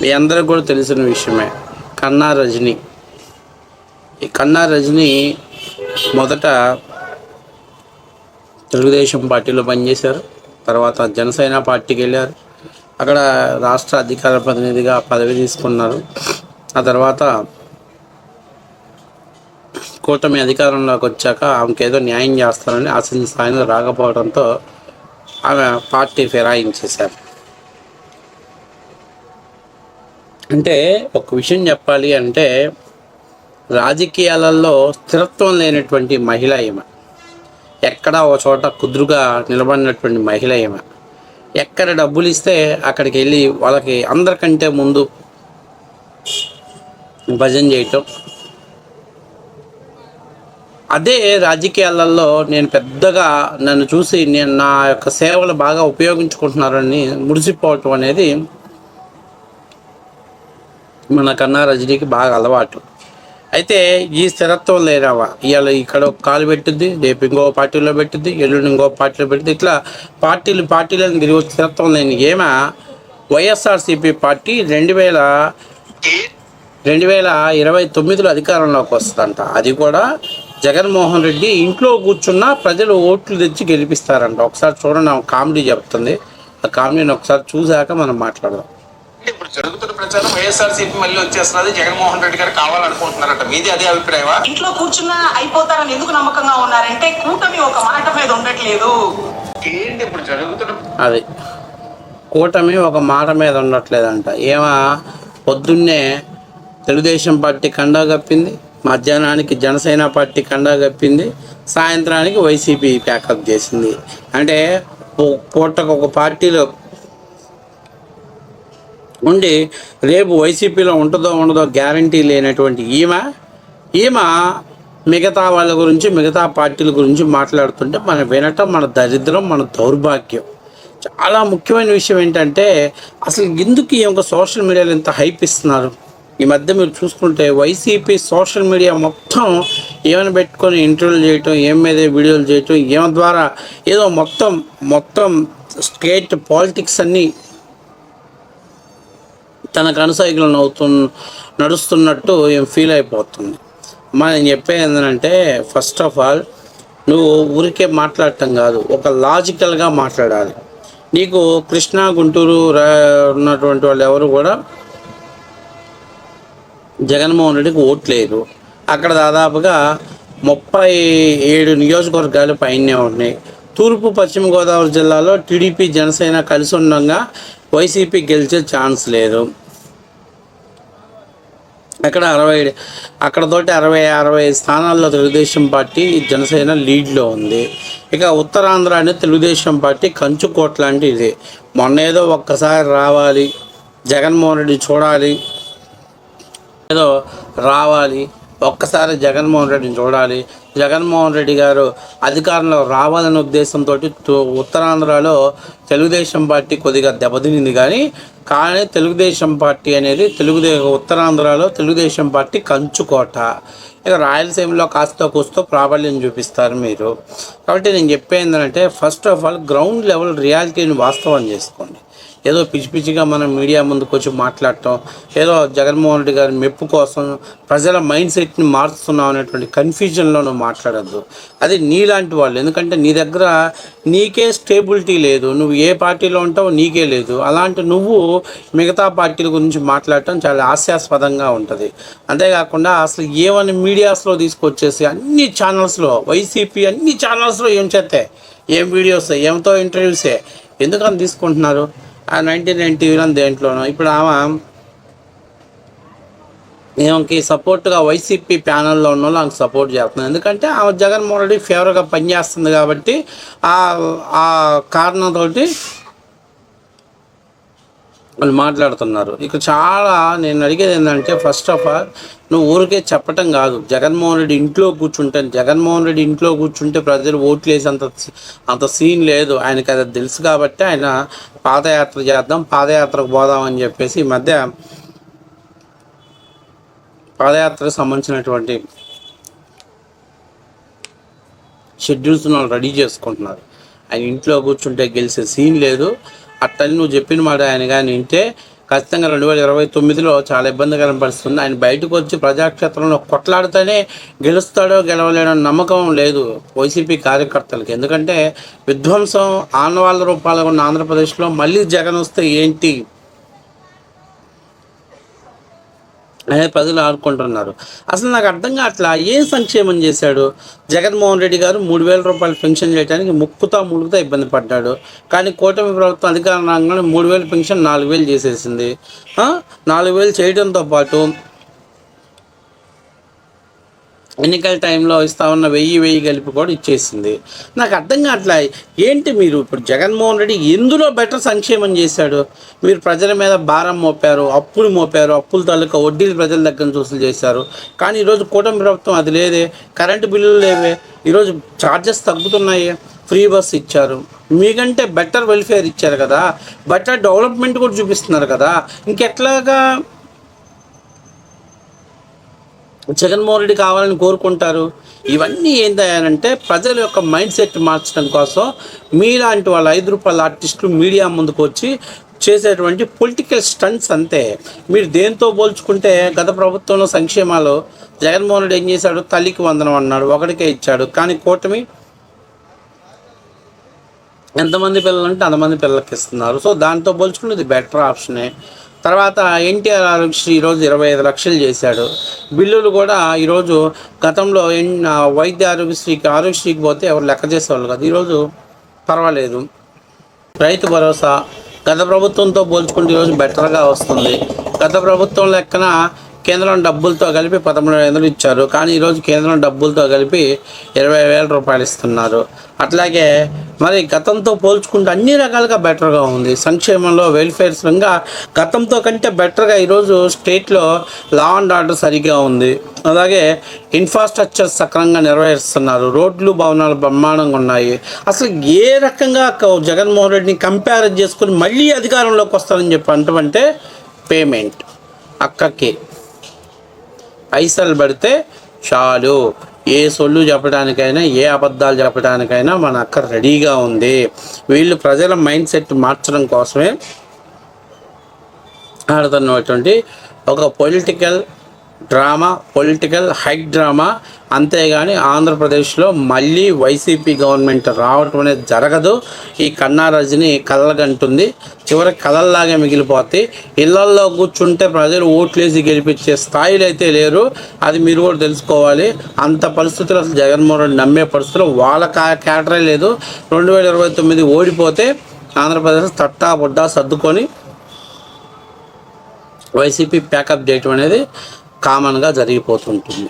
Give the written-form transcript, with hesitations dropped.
మీ అందరికి కూడా తెలిసిన విషయమే. కన్నా రజనీ. ఈ కన్నా రజనీ మొదట తెలుగుదేశం పార్టీలో పనిచేశారు. తర్వాత జనసేన పార్టీకి వెళ్ళారు. అక్కడ రాష్ట్ర అధికార ప్రతినిధిగా పదవి తీసుకున్నారు. ఆ తర్వాత కూటమి అధికారంలోకి వచ్చాక ఆమెకు ఏదో న్యాయం చేస్తారని ఆశించిన స్థాయిలో రాకపోవడంతో ఆమె పార్టీ ఫిరాయించేశారు. అంటే ఒక విషయం చెప్పాలి అంటే, రాజకీయాలలో స్థిరత్వం లేనటువంటి మహిళ ఈమె. ఎక్కడా ఒక చోట కుదురుగా నిలబడినటువంటి మహిళ ఈమె. ఎక్కడ డబ్బులు ఇస్తే అక్కడికి వెళ్ళి వాళ్ళకి అందరికంటే ముందు భజన చేయటం. అదే రాజకీయాలలో నేను పెద్దగా నన్ను చూసి నేను నా యొక్క సేవలు బాగా ఉపయోగించుకుంటున్నారని మురిసిపోవటం అనేది మన కన్నా రజనీకి బాగా అలవాటు. అయితే ఈ స్థిరత్వం లేరావా, ఇవాళ ఇక్కడ ఒక కాలు పెట్టుద్ది, రేపు ఇంకో పార్టీలో పెట్టుద్ది, ఎల్లుండి ఇంకో పార్టీలో పెట్టుద్ది, ఇట్లా పార్టీలను తిరిగి స్థిరత్వం లేని ఏమో వైఎస్ఆర్సీపీ పార్టీ 2029లో అధికారంలోకి వస్తుందంట. అది కూడా జగన్మోహన్ రెడ్డి ఇంట్లో కూర్చున్న ప్రజలు ఓట్లు తెచ్చి గెలిపిస్తారంట. ఒకసారి చూడండి, ఆమె కామెడీ చెప్తుంది. ఆ కామెడీని ఒకసారి చూశాక మనం మాట్లాడదాం. ఇప్పుడు జరుగుతున్న ప్రచారం వైఎస్ఆర్సీపీ మళ్ళీ వచ్చేస్తున్నది, జగన్మోహన్ రెడ్డి గారు కావాలనుకుంటున్నారట. మీది అదే అభిప్రాయమా? ఇంట్లో కూర్చున్నా అయిపోతారని ఎందుకు నమ్మకంగా ఉన్నారంటే కూటమి ఒక మాట మీద ఉండట్లేదు. ఏంటి ఇప్పుడు జరుగుతున్న అది కూటమి ఒక మాట మీద ఉండట్లేదంట. పొద్దున్నే తెలుగుదేశం పార్టీ కండా కప్పింది, మధ్యాహ్నానికి జనసేన పార్టీ కండా కప్పింది, సాయంత్రానికి వైసీపీ ప్యాకప్ చేసింది. అంటే పూటకు ఒక పార్టీలో ఉండి రేపు వైసీపీలో ఉంటుందో ఉండదో గ్యారంటీ లేనటువంటి ఈమె మిగతా వాళ్ళ గురించి, మిగతా పార్టీల గురించి మాట్లాడుతుంటే మనం వినటం మన దరిద్రం, మన దౌర్భాగ్యం. చాలా ముఖ్యమైన విషయం ఏంటంటే, అసలు ఎందుకు ఈ యొక్క సోషల్ మీడియాలో ఇంత హైప్ ఇస్తున్నారు? ఈ మధ్య మీరు చూసుకుంటే వైసీపీ సోషల్ మీడియా మొత్తం ఏమైనా పెట్టుకొని ఇంటర్వ్యూలు చేయటం, ఏం మీద వీడియోలు చేయటం, ఏమ ద్వారా ఏదో మొత్తం స్టేట్ పాలిటిక్స్ అన్నీ తనకు అనుసైకులు నడుస్తున్నట్టు ఏం ఫీల్ అయిపోతుంది. మనం చెప్పేది ఏంటంటే, ఫస్ట్ ఆఫ్ ఆల్ నువ్వు ఊరికే మాట్లాడటం కాదు, ఒక లాజికల్గా మాట్లాడాలి. నీకు కృష్ణా, గుంటూరు ఉన్నటువంటి వాళ్ళు ఎవరు కూడా జగన్మోహన్ రెడ్డికి ఓట్లేదు. అక్కడ దాదాపుగా 37 నియోజకవర్గాలు పైనే ఉన్నాయి. తూర్పు పశ్చిమ గోదావరి జిల్లాలో టీడీపీ జనసేన కలిసి ఉండగా వైసీపీ గెలిచే ఛాన్స్ లేదు. అక్కడతోటి 60 స్థానాల్లో తెలుగుదేశం పార్టీ జనసేన లీడ్లో ఉంది. ఇక ఉత్తరాంధ్ర అనేది తెలుగుదేశం పార్టీ కంచుకోట లాంటి ఇది. మొన్న ఏదో ఒక్కసారి రావాలి, జగన్మోహన్ రెడ్డి చూడాలి, ఏదో రావాలి, ఒక్కసారి జగన్మోహన్ రెడ్డిని చూడాలి, జగన్మోహన్ రెడ్డి గారు అధికారంలో రావాలనే ఉద్దేశంతో ఉత్తరాంధ్రలో తెలుగుదేశం పార్టీ కొద్దిగా దెబ్బతినింది. కానీ తెలుగుదేశం పార్టీ అనేది ఉత్తరాంధ్రలో తెలుగుదేశం పార్టీ కంచుకోట. ఇక రాయలసీమలో కాస్త కూస్తో ప్రాబల్యం చూపిస్తారు మీరు. కాబట్టి నేను చెప్పేది ఏంటంటే, first of all ground level రియాలిటీని వాస్తవం చేసుకోండి. ఏదో పిచ్చిగా మనం మీడియా ముందుకు వచ్చి మాట్లాడటం, ఏదో జగన్మోహన్ రెడ్డి గారి మెప్పు కోసం ప్రజల మైండ్ సెట్ని మారుస్తున్నాం అనేటువంటి కన్ఫ్యూజన్లో నువ్వు మాట్లాడద్దు. అది నీలాంటి వాళ్ళు. ఎందుకంటే నీ దగ్గర నీకే స్టేబిలిటీ లేదు, నువ్వు ఏ పార్టీలో ఉంటావో నీకే లేదు. అలాంటి నువ్వు మిగతా పార్టీల గురించి మాట్లాడటం చాలా హాస్యాస్పదంగా ఉంటుంది. అంతేకాకుండా అసలు ఏమని మీడియాస్లో తీసుకొచ్చేసి అన్ని ఛానల్స్లో, వైసీపీ అన్ని ఛానల్స్లో ఏం చేస్తాయి, ఏం వీడియోస్, ఏమితో ఇంటర్వ్యూసే, ఎందుకని తీసుకుంటున్నారు? ఆ 99 టీవీలో దేంట్లోనో ఇప్పుడు ఆమెకి సపోర్ట్గా వైసీపీ ప్యానల్లో ఉన్న వాళ్ళు ఆమెకు సపోర్ట్ చేస్తున్నారు. ఎందుకంటే ఆమె జగన్మోహన్ రెడ్డి ఫేవర్గా పనిచేస్తుంది కాబట్టి ఆ కారణంతో వాళ్ళు మాట్లాడుతున్నారు. ఇక చాలా నేను అడిగేది ఏంటంటే, ఫస్ట్ ఆఫ్ ఆల్ నువ్వు ఊరికే చెప్పటం కాదు. జగన్మోహన్ రెడ్డి ఇంట్లో కూర్చుంటే ప్రజలు ఓట్లు వేసి అంత సీన్ లేదు. ఆయనకి అది తెలుసు కాబట్టి ఆయన పాదయాత్ర చేద్దాం, పాదయాత్రకు పోదామని చెప్పేసి ఈ మధ్య పాదయాత్రకు సంబంధించినటువంటి షెడ్యూల్స్ వాళ్ళు రెడీ చేసుకుంటున్నారు. ఆయన ఇంట్లో కూర్చుంటే గెలిచే సీన్ లేదు. అట్టని నువ్వు చెప్పిన మాట ఆయన కానీ వింటే ఖచ్చితంగా 2029లో చాలా ఇబ్బందికరం పరిస్థితుంది. ఆయన బయటకు వచ్చి ప్రజాక్షేత్రంలో కొట్లాడితేనే గెలుస్తాడో గెలవలేడో నమ్మకం లేదు వైసీపీ కార్యకర్తలకి. ఎందుకంటే విధ్వంసం ఆనవాళ్ళ రూపాలుగా ఉన్న ఆంధ్రప్రదేశ్లో మళ్ళీ జగన్ వస్తే ఏంటి అనేది ప్రజలు ఆడుకుంటున్నారు. అసలు నాకు అర్థం కావట్లా, ఏం సంక్షేమం చేశాడు జగన్మోహన్ రెడ్డి గారు? 3,000 రూపాయలు పెన్షన్ చేయడానికి ముక్కుతా ఇబ్బంది పడ్డాడు. కానీ కూటమి ప్రభుత్వం అధికారం రాగానే 3,000 పెన్షన్ 4,000 చేసేసింది. 4,000 చేయడంతో పాటు ఎన్నికల టైంలో ఇస్తా ఉన్న 1,000 కలిపి కూడా ఇచ్చేసింది. నాకు అర్థం కావట్లే, ఏంటి మీరు ఇప్పుడు జగన్మోహన్ రెడ్డి ఎందులో బెటర్ సంక్షేమం చేశాడు? మీరు ప్రజల మీద భారం మోపారు, అప్పుల తాలూకా వడ్డీలు ప్రజల దగ్గర వసూలు చేశారు. కానీ ఈరోజు కూటమి ప్రభుత్వం అది లేదే, కరెంటు బిల్లులు లేవే, ఈరోజు ఛార్జెస్ తగ్గుతున్నాయి, ఫ్రీ బస్ ఇచ్చారు, మీకంటే బెటర్ వెల్ఫేర్ ఇచ్చారు కదా, బెటర్ డెవలప్మెంట్ కూడా చూపిస్తున్నారు కదా. ఇంకెట్లాగా జగన్మోహన్ రెడ్డి కావాలని కోరుకుంటారు? ఇవన్నీ ఏంటంటే ప్రజల యొక్క మైండ్ సెట్ మార్చడం కోసం మీలాంటి వాళ్ళ 5 రూపాయల ఆర్టిస్టులు మీడియా ముందుకు వచ్చి చేసేటువంటి పొలిటికల్ స్టంట్స్ అంతే. మీరు దేంతో పోల్చుకుంటే గత ప్రభుత్వంలో సంక్షేమాలు జగన్మోహన్ రెడ్డి ఏం చేశాడు? తల్లికి వందనం అన్నాడు, ఒకటికే ఇచ్చాడు. కానీ కూటమి ఎంతమంది పిల్లలు అంటే అంతమంది పిల్లలకి ఇస్తున్నారు. సో దాంతో పోల్చుకుంటే ఇది బెటర్ ఆప్షనే. తర్వాత ఎన్టీఆర్ ఆరోగ్యశ్రీ ఈరోజు 25 లక్షలు చేశాడు. బిల్లులు కూడా ఈరోజు గతంలో వైద్య ఆరోగ్యశ్రీకి పోతే ఎవరు లెక్క చేసేవాళ్ళు కదా, ఈరోజు పర్వాలేదు. రైతు భరోసా గత ప్రభుత్వంతో పోల్చుకుంటే ఈరోజు బెటర్గా వస్తుంది. గత ప్రభుత్వం లెక్కన కేంద్రం డబ్బులతో కలిపి 13,500 ఇచ్చారు. కానీ ఈరోజు కేంద్రం డబ్బులతో కలిపి 20,000 రూపాయలు ఇస్తున్నారు. అట్లాగే మరి గతంతో పోల్చుకుంటే అన్ని రకాలుగా బెటర్గా ఉంది. సంక్షేమంలో వెల్ఫేర్స్గా గతంతో కంటే బెటర్గా ఈరోజు స్టేట్లో లా అండ్ ఆర్డర్ సరిగ్గా ఉంది. అలాగే ఇన్ఫ్రాస్ట్రక్చర్ సక్రమంగా నిర్వహిస్తున్నారు. రోడ్లు భవనాలు బ్రహ్మాండంగా ఉన్నాయి. అసలు ఏ రకంగా జగన్మోహన్ రెడ్డిని కంపేర్ చేసుకుని మళ్ళీ అధికారంలోకి వస్తారని చెప్పి అంటే పేమెంట్ అక్కకి పైసలు పడితే చాలు, ఏ సొల్లు చెప్పడానికైనా ఏ అబద్ధాలు చెప్పడానికైనా మన అక్క రెడీగా ఉంది. వీళ్ళు ప్రజల మైండ్ సెట్ మార్చడం కోసమే ఆడుతున్నటువంటి ఒక పొలిటికల్ హైట్ డ్రామా. అంతేగాని ఆంధ్రప్రదేశ్లో మళ్ళీ వైసీపీ గవర్నమెంట్ రావటం అనేది జరగదు. ఈ కన్నా రజని కళ్ళగంటుంది, చివరికి కళల్లాగే మిగిలిపోతాయి. ఇళ్లల్లో కూర్చుంటే ప్రజలు ఓట్లేసి గెలిపించే స్థాయిలో అయితే లేరు, అది మీరు కూడా తెలుసుకోవాలి. అంత పరిస్థితులు అసలు జగన్మోహన్ రెడ్డి నమ్మే పరిస్థితులు వాళ్ళ క్యాటరే లేదు. 2029 ఓడిపోతే ఆంధ్రప్రదేశ్ తట్టా బుడ్డా సర్దుకొని వైసీపీ ప్యాకప్ చేయటం అనేది కామన్గా జరిగిపోతుంటుంది.